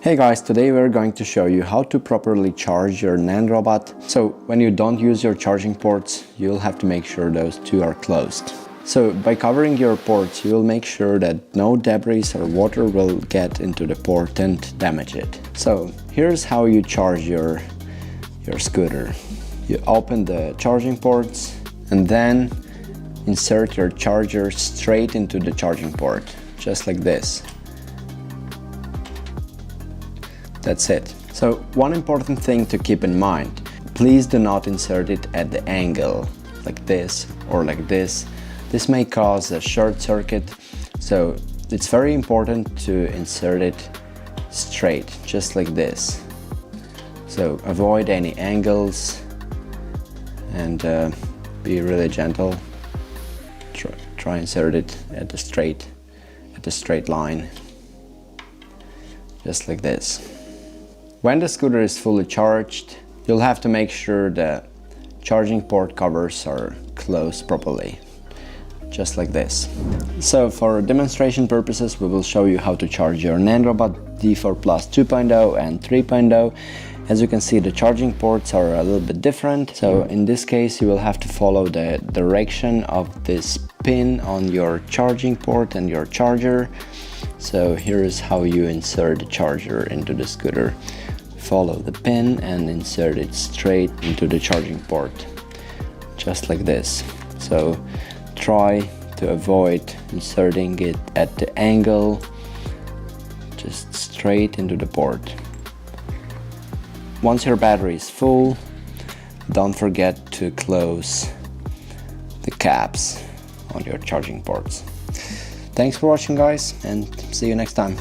Hey guys, today we're going to show you how to properly charge your Nanrobot. So when you don't use your charging ports, you'll have to make sure those two are closed. So by covering your ports, you'll make sure that no debris or water will get into the port and damage it. So here's how you charge your scooter. You open the charging ports and then insert your charger straight into the charging port, just like this. That's it. So one important thing to keep in mind, please do not insert it at the angle, like this or like this. This may cause a short circuit, so it's very important to insert it straight, just like this. So avoid any angles and be really gentle. Try insert it at the straight line, just like this. When the scooter is fully charged, you'll have to make sure the charging port covers are closed properly, just like this. So for demonstration purposes, we will show you how to charge your Nanrobot D4 Plus 2.0 and 3.0. As you can see, the charging ports are a little bit different. So in this case, you will have to follow the direction of this pin on your charging port and your charger. So here is how you insert the charger into the scooter. Follow the pin and insert it straight into the charging port, just like this. So try to avoid inserting it at the angle, just straight into the port. Once your battery is full, don't forget to close the caps on your charging ports. Thanks for watching, guys, and see you next time.